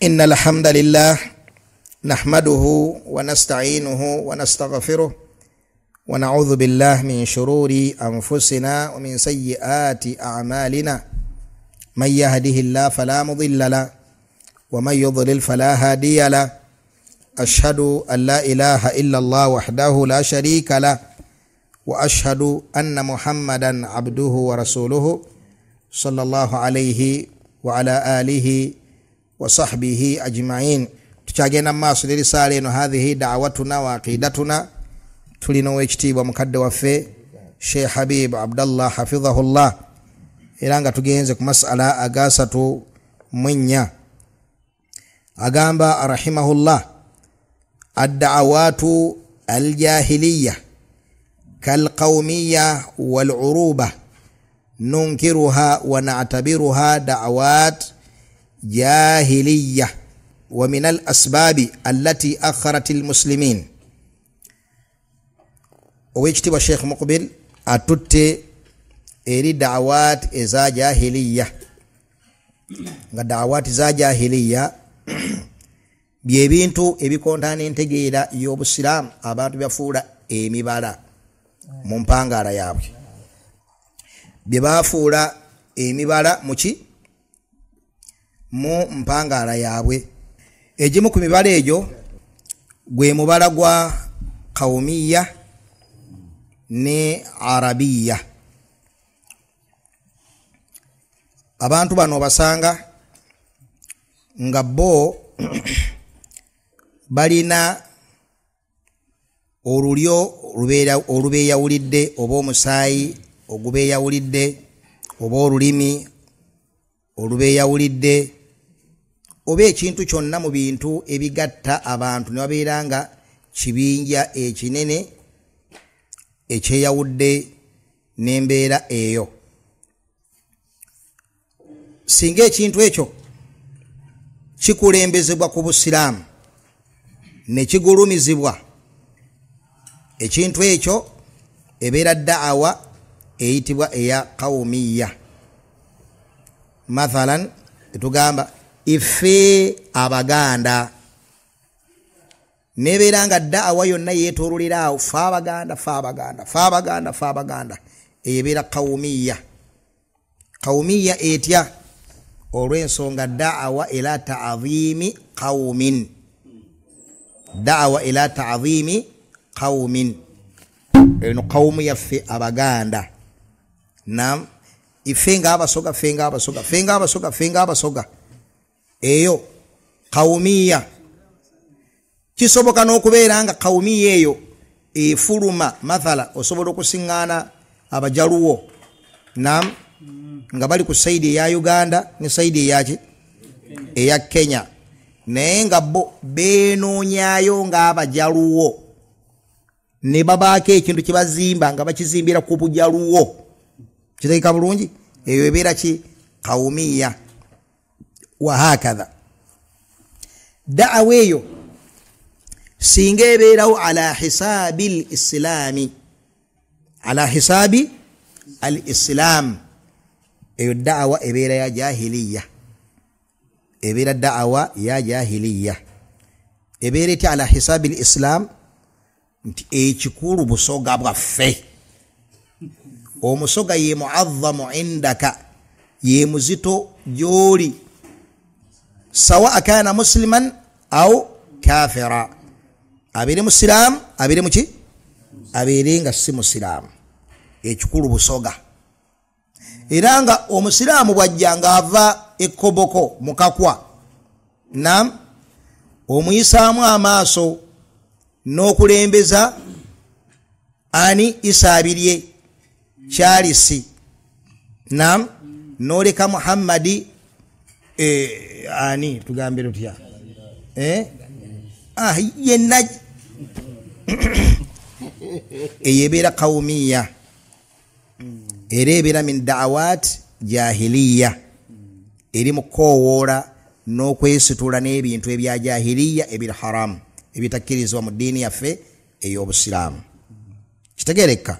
إن الحمد لله نحمده ونستعينه ونستغفره ونعوذ بالله من شرور أنفسنا ومن سيئات أعمالنا من يهده الله فلا مضل له ومن يضلل فلا هادي له أشهد أن لا إله إلا الله وحده لا شريك له وأشهد أن محمدا عبده ورسوله صلى الله عليه وعلى آله وصحبه أجمعين. تشاغينا ما سدري سالين هذه دعوتنا وعقيدتنا تلينو اجتيب ومكد وفي شيخ حبيب عبد الله حفظه الله إلانغا تجينزك مسألة أغاسة منيا أغامبا رحمه الله الدعوات الجاهلية كالقومية والعروبة ننكرها ونعتبرها دعوات جاهلية ومن الأسباب التي أخرت المسلمين. ويجتب الشيخ مقبل أتوتي إري دعوات إذا جاهلية دعوات إذا جاهلية byebintu ebikontana entegeera y'obusiramu abantu byafuula emibala mu mpangala yaabwe bye bafuula emibala muki mu mpangala yaabwe. Egimu ku mibala egyo gwe mubala gwa qawmiya ne arabiya. Abantu bano basanga nga bo balina olulyo olubeeyawulidde oba omusaayi ogubeeyawulidde oba olulimi olubeeyawulidde oba ekintu kyonna mu bintu ebigatta abantu ne babeera nga kibinja ekinene ekyeyawudde n'embeera eyo. Singa ekintu ekyo kikulembezebwa ku busiraamu ne kigulumizibwa, ekintu ekyo ebeera da'awa eyitibwa eya qawmiya. Mathalan etugamba ife abaganda nebeera nga da'awa yonna yeetoololera awo fe abaganda eyebeera qawmiya. Qawmiya etya olw'ensonga da'awa ila ta'zimi qawmin, da'awa ila ta'zimi qawmin, eno qawmu yaffe abaganda. Nam ife nga abasoga eyo qawmiya. Kisoboka n'okubeera nga qawmiya eyo efuluma, mathala osobola okusiŋŋaana abajaluwo nam nga bali ku saidi eya Uganda ne saidi eyaki eya Kenya, naye nga bo beenoonyaayo ng'abajaluwo ne babaako ekintu kye bazimba nga bakizimbira ku bujaluwo. Kitegeeka bulungi? Eyo ebeera ki? Qawmiya. Wa hakadha da'awa eyo singa ebeerawo ala hisaabi al-islaami, ala hisaabi al-islaam, eyo da'awa ebeera ya jahiliya, ebeera da'awa ya jahiliya. Ebeera eti ala hisaabi al-islaam nti ekikulu busoga bwaffe. Omusoga ye muazzamu indaka, ye muzito gyoli, sawa akana musliman au kafira, abere musiramu abere muki abere nga si musiramu. Ekikulu busoga. Era nga omusiramu bwajjanga ava ekoboko mukakwa nam omuyisaamu amaaso n'okulembeza ani isaabirye Charisi nam noleka Muhammadi ani tugambe tutya yenna eyebeera qawmiya, era ebeera min da'awat jahiliya, eri mukowoola n'okwesitula n'ebintu ebya jahiliya ebiri haramu ebitakkirizibwa mu ddiini yaffe ey'obusiraamu. Kitegeereka?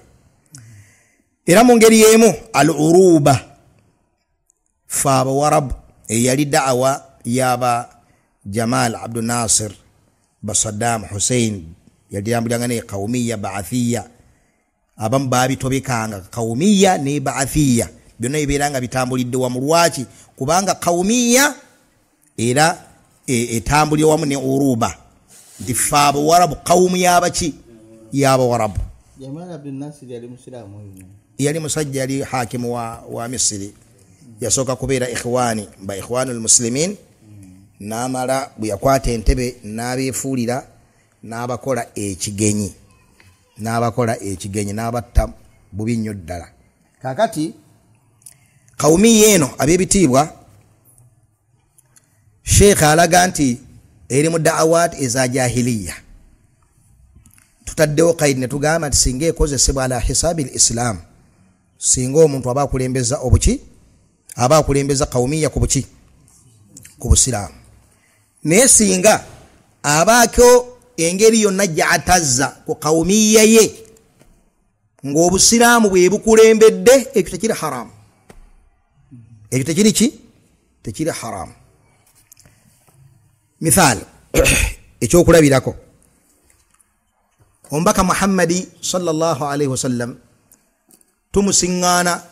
Era mu ngeri y'emu al-uruba fa abawarabu eyali da'awa yaba Jamal Abdul Nasir ba Saddam Hussein yadiyambulanga ne qawmiya ba'athiyya abam babi tobekanga qawmiya ne ba'athiyya byonna ibiranga bitambulidde wa mulwaki kubanga qawmiya era etambulye wamu ne uruba difabo warabu qawmu yabachi yaba warabu. Jamal Abdul Nasir yali muslimu yali musajja yali hakimu wa Misri yasoka kubeera ikhwanul muslimin namala buyakwata entebe nabefuulira nabakola ekigenyi nabatta bubi nnyo ddala. Kakati qawmi yeno abebitiibwa Sheikh alaga nti eri mu da'awat eza jahiliya tutaddewo qaid ne tugamba nti singa ekozesebwa ala hisabi al-islam singa omuntu abakulembeza obuki abakulembeza qawmiya ku buki ku busiramu naye singa abaako engeri yonna gy'atazza ku qawmiya ye ng'obusiraamu bwe bukulembedde ekyo tekiri haramu, ekyo tekiri ki tekiri haramu. Mithal ekyokulabirako omubaka Muhammadi sallallahu alaihi wasallam tumusiŋŋaana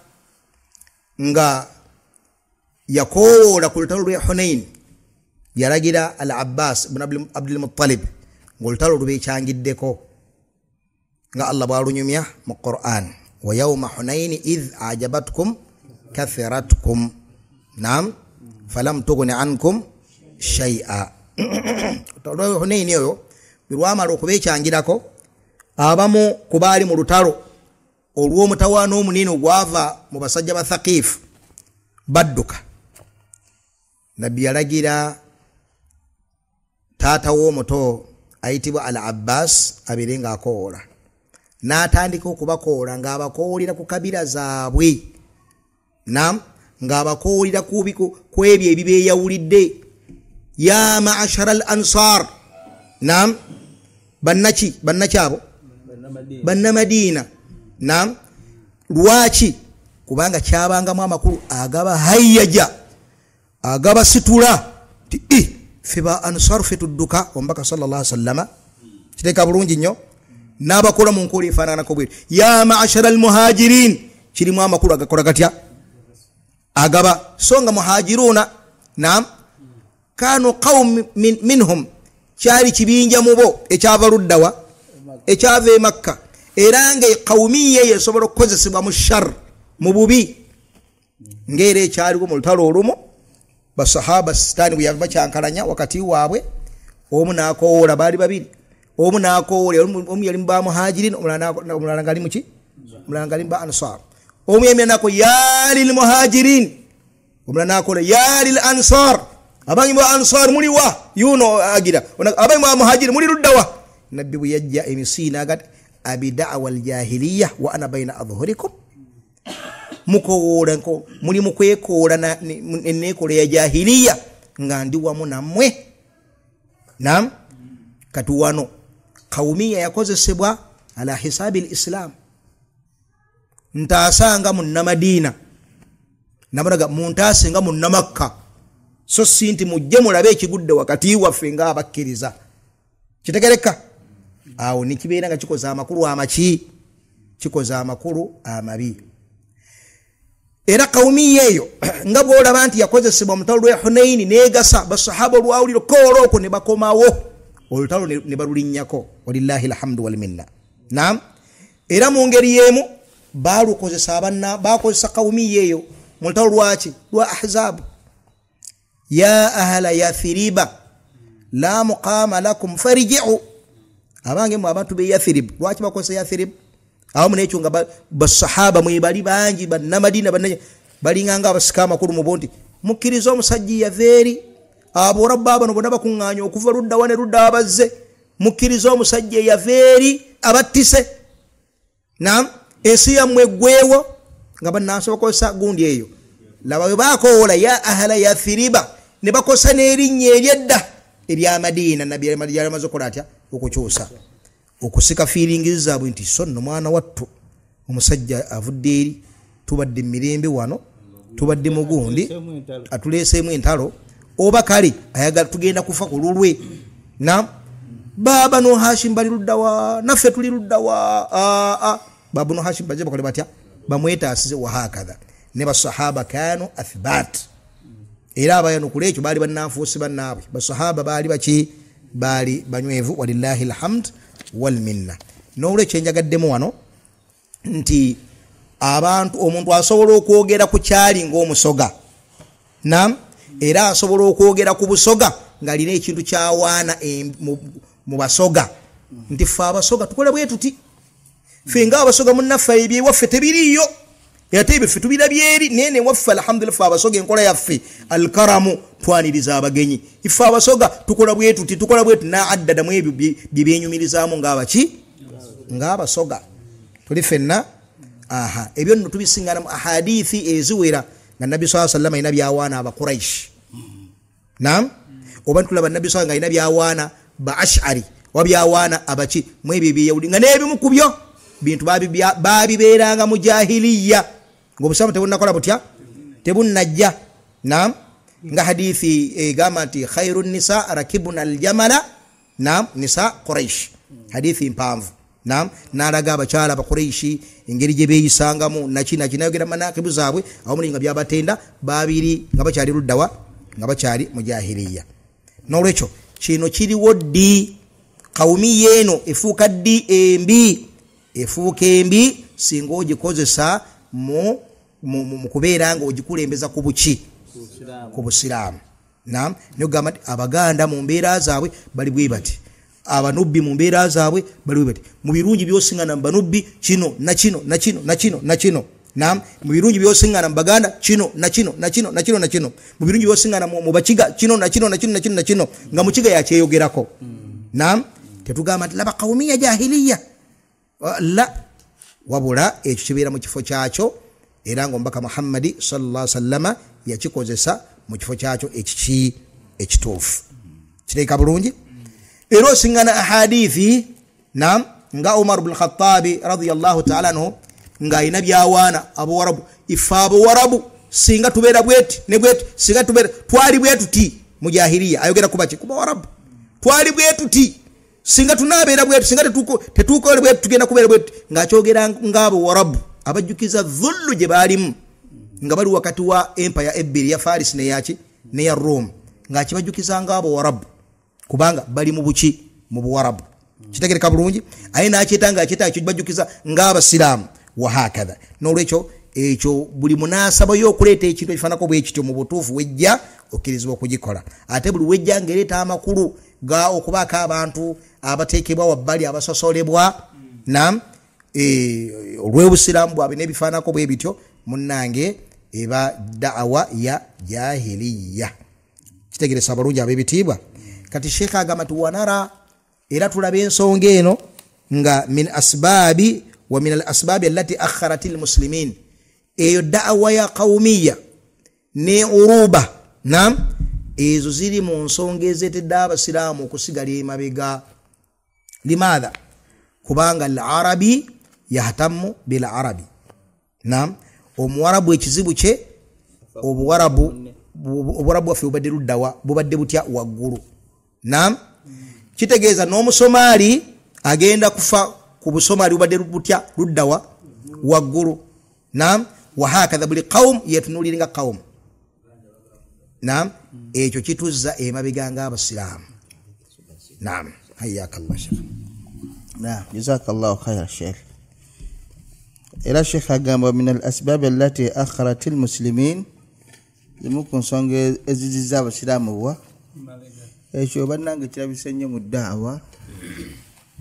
nga yakoola ku lutalo lw'e Hunain yalagira al-Abbas ibn Abdul Muttalib ng'olutalo lubeekyangiddeko nga Allah bw'alunyumya mu Qur'an wa yawma Hunain idh ajabatkum kathiratkum naam falam tughni ankum shay'a. Lutalo Hunain oyo lwamala okubeekyangirako abamu ku baali mu lutalo olw'omutawaana omunene ogwava mu basajja ba Thaqif badduka, nabbi yalagira taata w'omuto ayitibwa al-Abbas abire ng'akoola, n'atandika okubakoola ng'abakoolera ku kabira zaabwe ng'abakoolera ku ebyo ebibeeyawulidde. Ya ma'ashara al-ansar bannaki abo bannamadina lwaki kubanga kyabangamu amakulu agaba hayyaja agaba situla ti fe ba ansar fe tudduka omubaka sallallahu alaihi wasallam kiteka bulungi nnyo n'abakola mu nkola efaananako bwe ya ma'ashara al-muhajirin kirimu amakulu agakola gatya agaba songa muhajiruna kanu qawm minhum kyali kibinja mubo ekyava luddawa ekyava e Makka era nga qawmiye yesobola okukozesebwa mu shar mu bubi ng'era ekyaliwo mu lutalo olumu basahaba sitaani bwe yabakyankalanya wakati waabwe omu n'akoowola baali babiri omu n'akoowola omu yali mu ba muhajirin omulala ngali muki omulala ngali mu ba ansar omu yemira nako ya lil muhajirin omulala n'akoola ya lil ansar abangi mu ansar muli wa yuno agira abangi mu muhajirin muli luddawa. Nabbi bwe yajja emisiina agati abi da'wa al-jahiliya wa ana bayna adhhurikum mukoola nko muli mukwekoola n'enneekola ya jahiliya nga ndi wamu nammwe. Kati wano qawmiya yakozesebwa ala hisabi al-islam. Ntaasanga mu Namadina nabonaga muntaasenga mu Namakka so sinti mujje mulabe ekigudde wakati waffe ng'abakkiriza kitegereka awo nikibeera nga kikoza amakulu amaki kikoza amakulu amabi. Era qawmiya eyo nga bw'olaba nti yakozesebwa mu lutalo lw'e Hunain neegasa basahaba olwawulira koola okwo ne bakomawo olutalo ne balulinnyako walillahi alhamdu wal minna. Era mu ngeri y'emu bakozesa qawmiya eyo mu lutalo lwaki lwa ahzaabu. Ya ahla yathiriba la muqama lakum farji'u abange mu abantu be Yathrib lwaki bakozesa Yathrib awamu n'ekyo nga basahaba mwe bali bangi bannamadina balinganga abasika amakulu mu bondi mukkiriza omusajja yaveeri abo rabba bano bonna bakuŋŋaanya okuva ludda wane ludda abazze mukkiriza omusajja yaveeri abattise ensi yammwe eggweewo nga bannansi bakozesa gundi eyo. Laba bwe baakoola ya ahla Yathriba ne bakosa n'erinnya eryedda erya Madina. Nabbi yali amaze okukola atya okukyusa okusika feelingi zaabwe nti so nno mwana wattu omusajja avudde eri tubadde mirembe wano tubadde mugundi atuleeseemu entalo oba kale ayagala tugenda kufa ku lulwe na baba no Hashim bali luddawa naffe tuli luddawa baba no Hashim baje bakole batya bamweta asize wa hakadha ne basahaba kanu athbat era abayano kulecho bali bannafusi bannaabwe basahaba bali bachi bali banywevu walillahi alhamd wal minna nole chenjagaddemu wano nti abantu omuntu asobola okwogera ku kyali ng'omusoga nam era asobola okwogera ku busoga ngalina ekintu kyawaana mu basoga nti ffe abasoga tukole bwe tuti ffe nga abasoga munnaffe ebye waffe tebiriyo ate ebyo ffe tubirabye eri nene waffe alhamdulillah ffe abasoga enkola yaffe alkaramu twaniriza abagenyi iffe abasoga tukola bwe tuti na addada mu ebyo bye byenyumirizaamu ng'abaki ng'abasoga tuli ffenna ebyo nno tubisingana mu ahadithi eziwera nga nabbi sallallahu alayhi wasallam ayina byawaana aba Quraish naam oba ntulaba nabbi sallallahu ayina byawaana ba Ash'ari wabyawaana abaki mu ebyo byeyawuli nga n'ebimu ku byo bintu babibeeranga mu jahiliya ng'obusamu tebunnakola butya tebunnajja naam nga hadithi egamba nti khairu nisa rakibuna aljamala naam nisa Quraish hadithi mpanvu naam nalaga abakyala ba Quraish engeri gye beeyisangamu nakinayogera manakibu zaabwe awo muli nga byabatenda babiri nga bakyali luddawa nga bakyali mu jahiliya n'olwekyo kino kiriwo ddi kawumi yeeno efuuka ddi embi efuuka embi singa ogikozesa mu kubeera nga ogikulembeza ku buki ku busiraamu naam nogamba abaganda mu mbeera zaabwe bali bwe bati abanubbi mu mbeera zaabwe bali bwe bati mu birungi byosingana mu banubbi kino na kino naam mu birungi byosingana mu baganda kino na kino mu birungi byosingana mu bakiga kino na kino nga mu kiga yakyeyogerako naam tetugamba nti laba kawumiya jahiliya la wabula ekyo kibeera mu kifo kyakyo era ng'omubaka Muhammadi sallallahu alaihi wasallama yakikozesa mu kifo kyakyo ekituufu kiteeka bulungi era osingana ahadithi naam nga Umar ibn Khattab radiyallahu ta'ala anhu nga ayina byawaana abawarabu ife abawarabu singa tubeera bweti ne bweti singa tubeera twali bwetuti mu jahiliya ayogera kubaki kuba warabu twali bwetuti singa tunabeera bwetu singa tetuukole bwetu tugenda kubeera bwetu ng'akyogera ng'abo warabu abajjukiza dhullu gye baalimu nga bali wakati wa empire ebbiri ya Faris ne ya Rome ng'akibajjukiza ng'abo warabu kubanga bali mu buki mu buwarabu kitegereka bulungi aye n'akyetanga ekyo bajjukiza ng'abasiraamu wa hakadha n'olwekyo ekyo buli munasaba y'okuleeta ekintu ekifaanako bwe kityo mu butuufu wejja okkirizibwa okugikola ate buli wejja ng'ereeta amakulu ga okubaako abantu abateekebwa wabbali abasosolebwa naam olw'obusiraamu bwabwe n'ebifaanako bwe bityo munnange eba da'awa ya jahiliya kitegeresa bulungi ab'ebitiibwa kati sheekh agamba nti wanara era tulaba ensonga eno nga min asbaabi wa min al asbaabi allati akharat al muslimin eyo da'awa ya qawmiya ne uruba naam ezo ziri mu nsonga ezeetedde abasiraamu okusigala emabega limaadha kubanga al arabi yahtamu bil arabi naam omuwarabu ekizibu kye obuwarabu waffe bubadde luddawa bubadde butya waggulu naam kitegeeza n'omusomaali agenda kufa ku busomaali bubadde butya luddawa waggulu naam wahakadha buli qawm yetunuliringa qawm naam ekyo kituzza emabega ng'abasiraamu naam hayyakallah sheikh naam jazakallahu khayra sheikh era sheikh agamba min al asbab allati akharat al muslimin zimuku nsonga eziziza abasiraamu bwa ekyo bannange kirabise nnyo mu daawa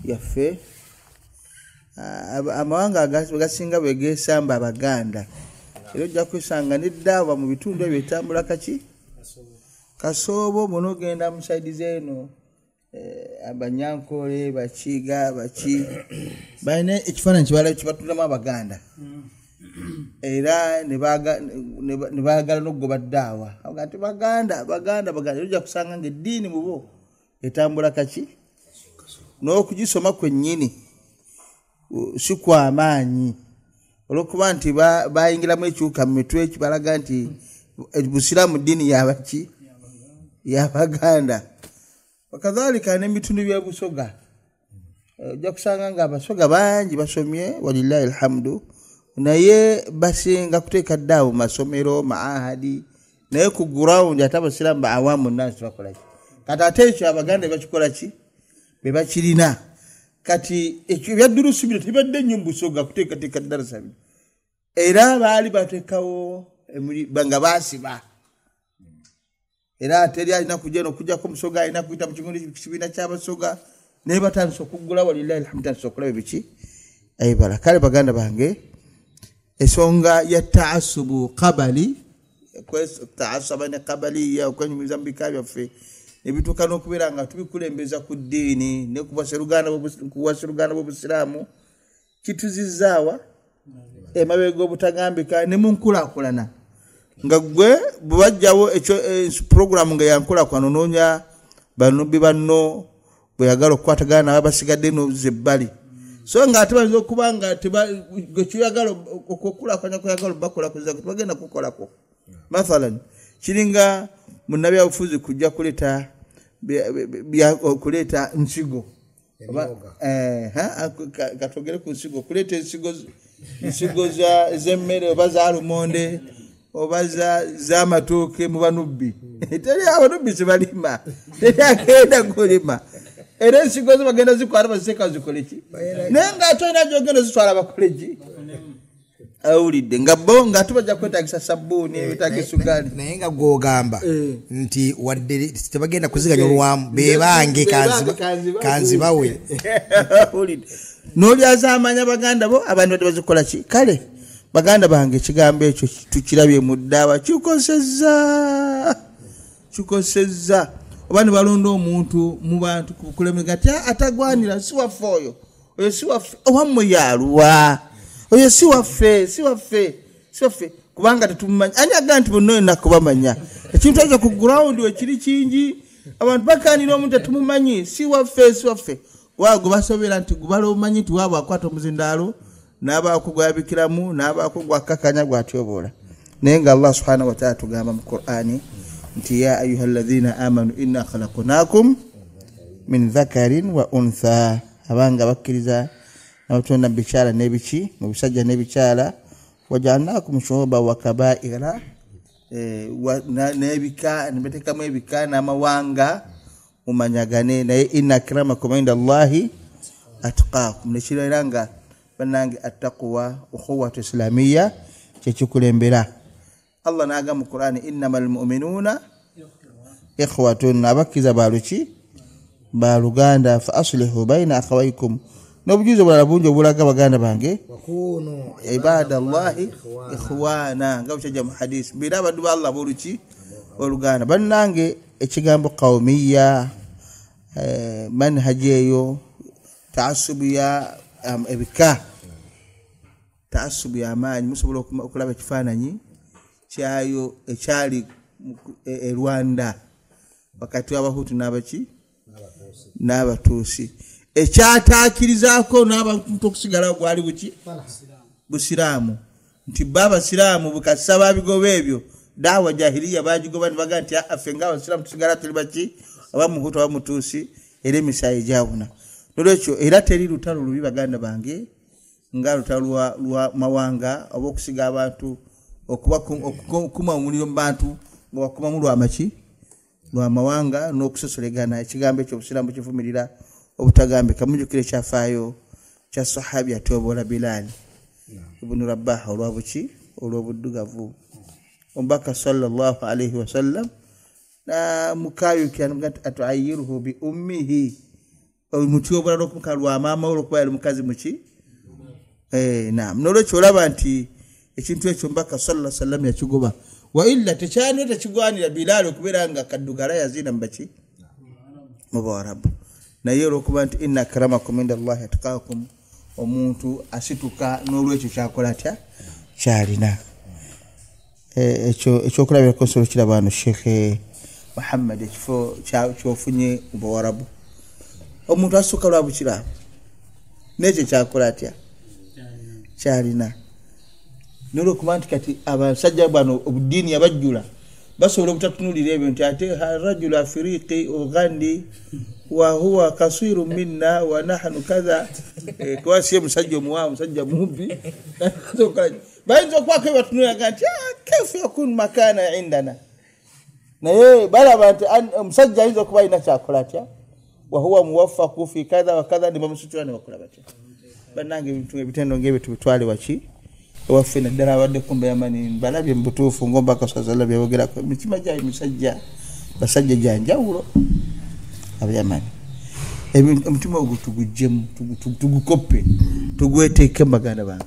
yaffe amawanga agasinga bwe geesamba abaganda era ojja kwisanga n'eddaawa mu bitundu ebyo etambula kaki kasoobo munogenda mu saidi zeeno abanyankole bakiga baki balina ekifaananyi kibatulamu abaganda era ne baagala n'okugoba ddaawa avuga nti baganda ojja kusanga ng'eddiini mu bo etambula kaki n'okugisoma kwennyini si kwa maanyi olw'okuba nti bayingiramu ekiwuka mu mitwe kibalaga nti busiraamu ddiini yabaki y'Abaganda wakadhalika n'ebitundu bya Busoga ojja kusanga nga Abasoga bangi basomye walillahi alhamdu naye basinga kuteeka ddaawo masomero maahadi naye ku ground ate Abasiraamu awamu nnansi bakola ki kati ate ekyo Abaganda bakikola ki be bakirina kati ekyo bya durusu bino tebadde nnyo Busoga kuteekateeka darasa bino era baali bateekawo nga baasiba era teri alina kujja n'okujjako Musoga alina kuyita mu kibiina ky'Abasoga naye batandise okuggula walillahi alhamdu tandise okulaba biki ayibala kale baganda bange esonga ya taasubu qabali taasaba ne qabaliya okwenyumiza mu bika byaffe ebituuka n'okubeera nga tubikulembeza ku ddiini ne kuwaseruganda b'Obusiraamu kituzizaawa emabega obutagambika ne mu nkulaakulana nga gwe bwe bajjawo ekyo puroguramu nga yankulaakulana onoonya banobbi banno bwe yagala okukwatagana n'abasigadde n'ozebbali so nga ate bayinza okuba nga gwe kyoyagala okukulaakulanya kweyagala bakola kuza tebagenda kukolako mathalan kiringa munnabyabufuzi kujja kuleeta nsigo katwogere ku nsigo kuleeta ensigo z'emmere oba za lumonde oba z'amatooke mu banubbi teri abanubbi zebalima teri agenda kulima era ensigo zo bagenda zikwala baziteeka zikole ki naye ng'ate olina gyogenda zitwala bakole ki awulidde nga bo ng'ate bajja kwetaagisa sabbuuni ebitaagisa sugaali naye nga gw'ogamba nti wadde tebagenda kuziganya olwamu bebange kanzibawe awulidde n'olyaza amanya baganda bo abantu badde bazikola ki kale baganda bange ekigambo ekyo tukirabye mu ddaawa kikosezza oba ne balonda omuntu mu bantu kulemega ati atagwanira si waffe oyo si waffe owammwe yalwa oyo si waffe kubanga tetumumanyi ani agamba nti bonna olina kubamanya ekintu ekyo ku ground wekiri kingi abantu bakanira omuntu tetumumanyi si waffe waago basobera nti gubala omanyi nti waabwe akwata omuzindaalo n'abaako gwabikiramu n'abaako gwakakanya gwatyobola naye nga Allah subhanahu wa ta'ala tugamba mu Qur'ani nti ya ayuha alladhina amanu inna khalaqnakum min dhakarin wa untha abanga bakkiriza n'abatonda bikyala n'ebiki mu bisajja n'ebikyala waja'alnakum shu'uban wa kaba'ira n'ebika nibatekamu ebika n'amawanga mumanyagane naye inna akramakum inda Allahi atqakum nekirera nga banange attaqwa ukhuwatu islamiyya kyekikulembera Allah naga mu Qur'ani innamal mu'minuna ikhwatun abakiza baluki baluganda fa aslihu baina akhawaykum n'obujuzo bulala bungi obulaga baganda bange wakunu ibadallahi ikhwana nga bukyaja mu hadisi bila abaddu ba Allah buluki oluganda bannange ekigambo qawmiya manhaji eyo taasubu ya ebika taasubu ya amaanyi musobola okulaba ekifaananyi kyayo ekyali e Rwanda wakati w'Abahutu n'abaki n'Abatuusi ekyataakirizaako n'abantu okusigala gwali buki Busiraamu nti Abasiraamu bukasaba abigoba ebyo dawa jahiliya bajigoba nibaga nti affe ng'Abasiraamu tusigala tuli baki Abamuhutu Abamutuusi era emisayi gyabuna nolwekyo era teri lutalo lubi baganda bange nga lutalo lwa mawanga oba okusiga abantu okuma omuliro mu bantu nga wakuma mu lwamaki lwa mawanga n'okusosolegana ekigambo ekyo Obusiraamu kivumirira obutagambika mujukire kyafaayo kya sahabi atoobola Bilal ibn Rabah olwabuki olw'obuddugavu omubaka sallallahu alayhi wasallam na mukayukira nti atuayiruhu bi ummihi omutyobola n'okumuka lwa maama olwokuba yali mukazi muki naam nolwekyo olaba nti ekintu ekyo mbaka sallallahu alayhi wasallam yakigoba wa illa tekyani tekigwanira Bilal okubeera nga kaddugala yazina mbaki mu Bawarabu naye olwokuba nti inna akramakum inda Allahi atqakum omuntu asituka n'olwekyo kyakola atya kyalina ekyokulabira konsolo kiraba wano Sheikh Muhammad ekifo kyofunye mu Bawarabu omuntu asituka lwa Bukiraamu n'ekyo kyakola atya kyalina n'olwokuba nti kati abasajja bano obudiini yabajjula basobola obutatunulira ebyo nti ate rajulu afiriqi ugandi wa huwa kasiru minna wa nahnu kadha kwasi musajja omuwa musajja mubbi bayinza okubaako ebatunulira nti kaifu yakun makana indana naye balaba nti omusajja ayinza okuba alina kyakola atya wa huwa muwaffaku fi kadha wa kadha nibamusitula ne bakola batya bannange ebitendo ng'ebyo tubitwale waki ewaffe naddala abadde kumbe yamani balabye mu butuufu ngomba akasaza byogerako emitima gyayo misajja basajja gyanjawulo abayamani omutima ogwo tuguggyemu tugukoppe tugweteeke mu baganda bange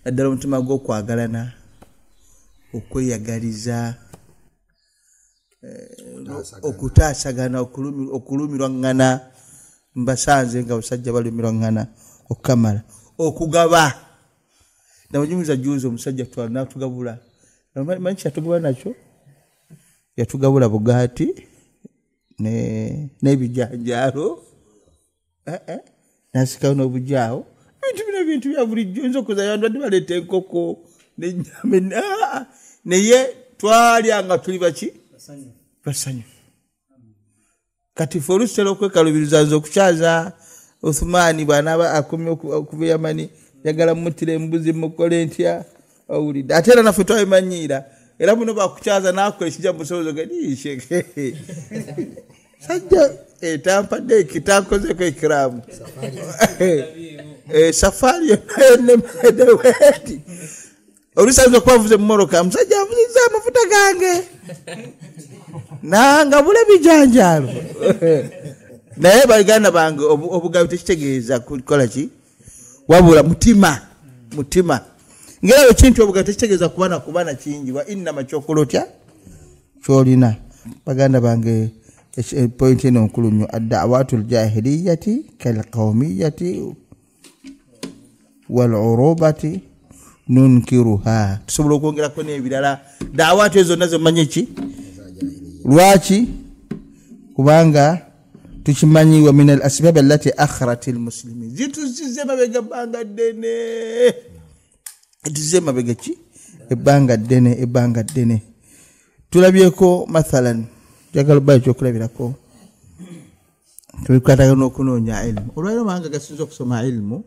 naddala omutima gw'okwagalana okweyagaliza okutaasagana okulumirwaŋŋana mbasanze nga basajja balumirwaŋŋana okukamala okugaba nabajumiza juuzi omusajja twala natugabula manyi kyatugabula nakyo yatugabula bugaati n'ebijanjaalo nasikawo n'obujaawo ebintu bino ebintu bya bulijjo nza okuzayo badde baleeta enkoko n'ennyama naye twalyanga tuli baki basanyu kati fe olusitera okwekalubiriza nze okukyaza Uthmani bw'anaaba akumye okuva Yamani yagala mutira embuzi mukole ntya owulidde ate era naffe twabimanyiira era muno bakukyaza n'akola ekijja mu busobozi ganiishe sajja tampadde ekitankozeko ekiraamu safaari yonnayonemedeweti olusanza okubavuze mumoroka musajja avuzizza amafuta gange nangabula ebijanjaalo naye baganda bange obugabi tekitegeeza kukola ki wabula mutima ngera ekintu obugabi tekitegeeza kubana kingi wa innama kyokola otya kyolina baganda bange point eno nkulu nnyo adda'watu ljahiliyati kalqawmiyati wal'urubati nunkiruha tusobola okwongerako n'ebirala da'watu ezo zonna zemanyi ki lwaki kubanga tukimanyi wa min al asbab allati akhrat al muslimin zituzize mabega banga dene tuzize mabega ki ebanga dene tulabyeko mathalan jagalo bayo kyokulabirako tubikwataga n'okunoonya ilmu olwaliro manga gasinza okusoma ilmu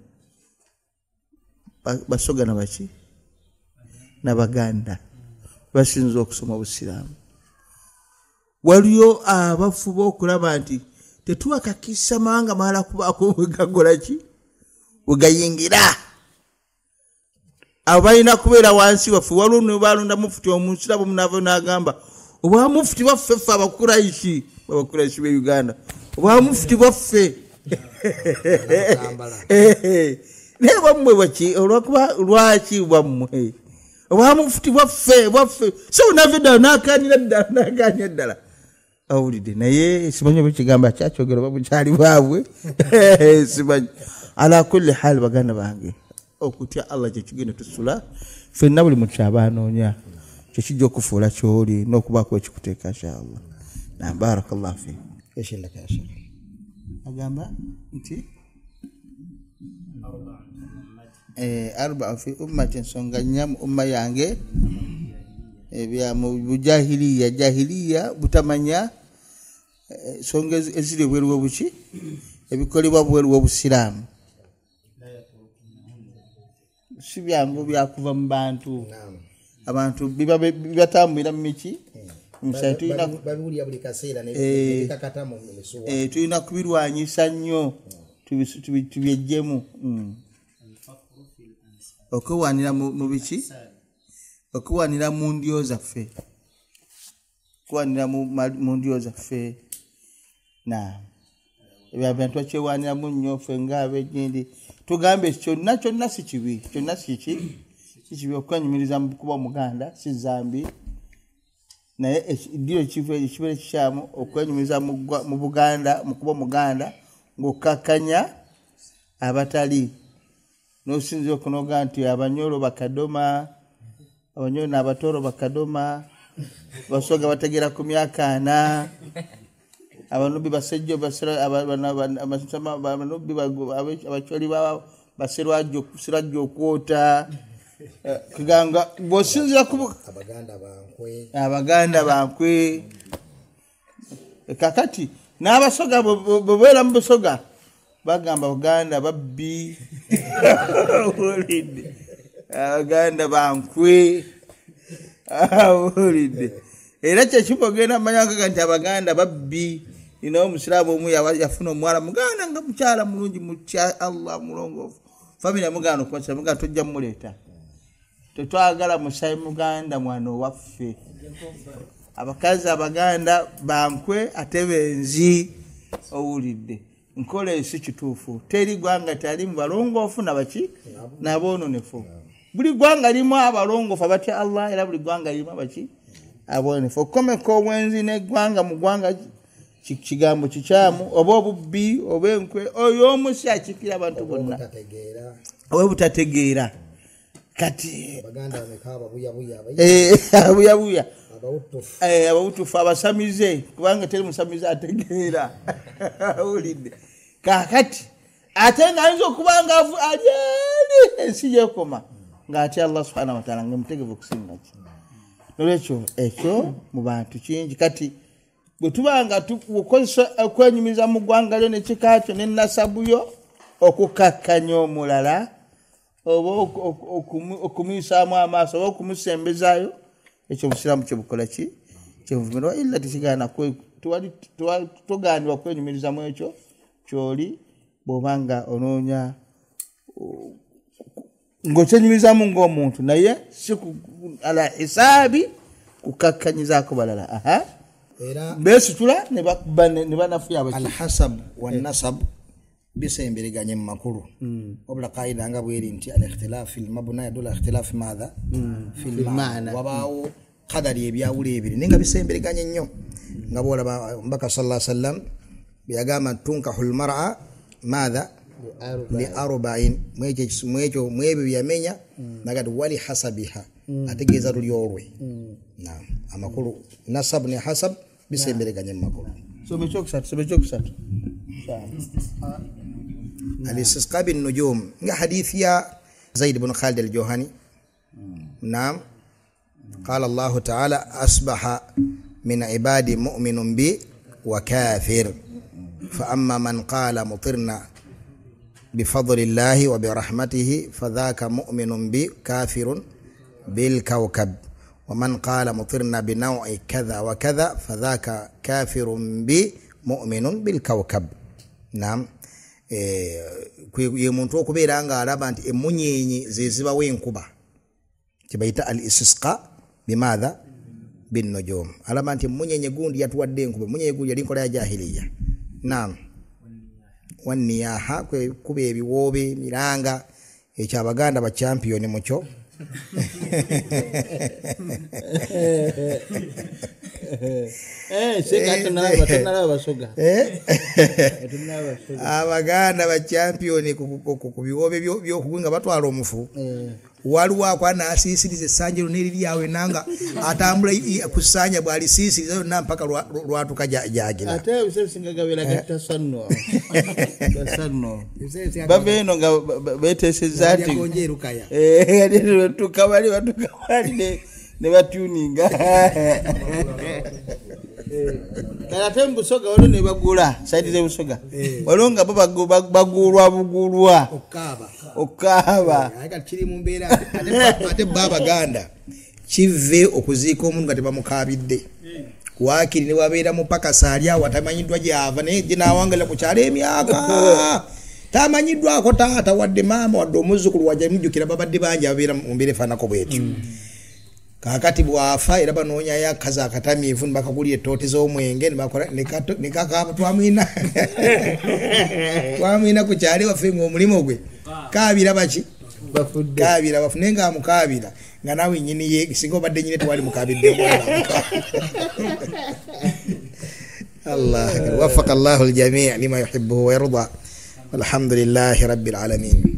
basoga na baki n'abaganda basinza okusoma obusiraamu waliyo abafuba okulaba nti tetuwakakisa mawanga malala kubaako wegagola ki wegayingira abo balina kubeera wansi waffe waliwo ne balonda mufuti omusirabo munava n'agamba obwa mufuti waffe ffe abakuraishi b'e Uganda obwa mufuti waffe naye bwammwe bwaki olwakuba lwaki bwammwe obwa mufuti waffe so nave ddala n'akaanira ddala awulidde naye simanyi oba ekigamba kyakyogera oba bukyali bwabwe simanyi ala kulli hal baganda bange okutya Allah kyekigenda tusula ffenna buli muntu kyaba kyekijja okufuula kyoli n'okubaako ekikuteeka inshallah na barakallahu fi eshindaka ya shekh agamba nti arba fi ummati nsonga nnya mu umma yange ebya mu jahiliya butamanya songa eziri bweru obuki ebikolebwa bweru obusiraamu si byangu byakuva mu bantu abantu bibatambulira mu miki babiwulira buli kaseera nebikakata mu misuwa tulina kubirwanyisa nnyo tubyejjemu okwewanira mu biki okuwanira mu ndyo zaffe kuwanira mu ndyo zaffe ebyo abantu bakyewaniramu nnyo ffe ng'ab'egindi tugambe kyonna si kibi kyonna si kibi okwenyumiriza mu kuba omuganda si zambi naye ddiro ekibeera kikyamu okwenyumiriza mu Buganda mu kuba omuganda ng'okkakanya abatali n'osinzira okunoga nti abanyolo bakadoma abanyolo n'abatooro bakadoma basoga bategera ku myaka 4 abanubbi basejjo abanubbi abacholi baserwajjo okwota kuganga bosinzira ku abaganda bankwe kakati n'abasoga bwera mu busoga bagamba Buganda babbi abaganda bankwe era kyekibogenda manyanga nti abaganda babbi ino omusiraamu omu yafuna omwala muganda nga mukyala mulungi mutya Allah mulongoofu family muganda okwasa muganda tojja mmuleeta tetwagala musayi muganda mwana waffe abakazi abaganda bankwe ate benzi owulidde nkola esi kituufu teri gwanga tali mu balongoofu nabaki naboononefu buli gwanga limu abalongoofu abatya Allah era buli gwanga limu abaki aboononefu okomeko obwenzi n'eggwanga mu gwanga kigambo kikyamu oba obubbi oba enkwe oyo omusi akikira abantu bonna oba butategeera kati abuyabuya abawutufu abasamize kubanga teri musamize ategeera awulidde kakati ate ng'ayinza okubanga alyeri ensi yekoma ng'atya Allah subhanahu wa ta'ala ngamutegevu okusinga ki nolwekyo ekyo mu bantu kingi kati bwe tubanga tukozesa okwenyumiza mu ggwanga lyo nekika kyo nenasabuyo okukakkanya omulala oba okumuyisaamu amaaso oba okumusembezaayo ekyo obusiraamu kyebukola ki kyebuvumirwa illa tekigaana togaanibwa kwenyumiriza mu ekyo kyoli bw'obanga onoonya ng'okyenyumirizamu ng'omuntu naye si ala hisaabi kukakkanyizaako balala era besitula ne banafuya alhasab wannasab bisemberiganye mu makulu obula qaida nga bweri nti al-ikhtilaf fil mabna yadul ikhtilaf madha fil ma'na wabaawo qadari ebyawula ebiri nenga bisemberiganye nnyo nga bolaba mbaka sallallahu alaihi wasallam byagamba tunkahul mar'a madha li arba'in mwebyo byamenya nagati wali hasabiha ategeza lulyolwe naam amakulu nasab ne hasab bisemberiganye mu makulu sobechokusatu الاستسقاء بالنجوم حديث يا زيد بن خالد الجهني نعم قال الله تعالى أصبح من عباد مؤمن بي وكافر فأما من قال مطرنا بفضل الله وبرحمته فذاك مؤمن بي كافر بالكوكب ومن قال مطرنا بنوع كذا وكذا فذاك كافر بي مؤمن بالكوكب نعم ye muntu okubeera nga alaba nti emunyenyi zezibawo enkuba kibayita al-istisqa bimadha bin-nujum alaba nti emunyenyi gundi yatuwadde enkuba emunyenyi gundi yali nkola ya jahiliya naam wanniyaha kuba ebiwoobe miranga ekyo abaganda ba champion mukyo abaganda ba champion ku biwobe by'okugunga batwala omufu waliwo akwana asiisiriza essanjiro neriri nanga atambula ku ssanja bw'alisiisiriza yonna mpaka lwatuka gyagina ate ebisebisinga gabeera gatasanno babeeno nga beteeseza ati batuka bali ne batuninga kala tembusoga wano ne bagula saidi ze busoga walonga bagulwa bugulwa okaba aka kiri mu mbeera ate baba ganda kive okuziika omuntu nga tebamukabidde wakiri ne wabeera mu paka salya watamanyidwa gyava naye ginawangala ku kyalo emyaka tamanyiddwako taata wadde maama wadde omuzukulu wajja mujjukira babadde bangi ababeera mu mbeera efaanako bwetyo kakati bwafa era banoonya yakazi akatamiivu ne bakagulira ettoote z'omwenge ne kakaba twamwina ku kyali waffe ng'omulimu gwe kaabira baki kaabira bafune nga amukaabira nga nawe nnyini ye singa obadde nnyini tewali mukaabidde Allah waffaqa Allahu al-jamii' lima yuhibbuhu wa yarda alhamdulillahi rabbil alamin.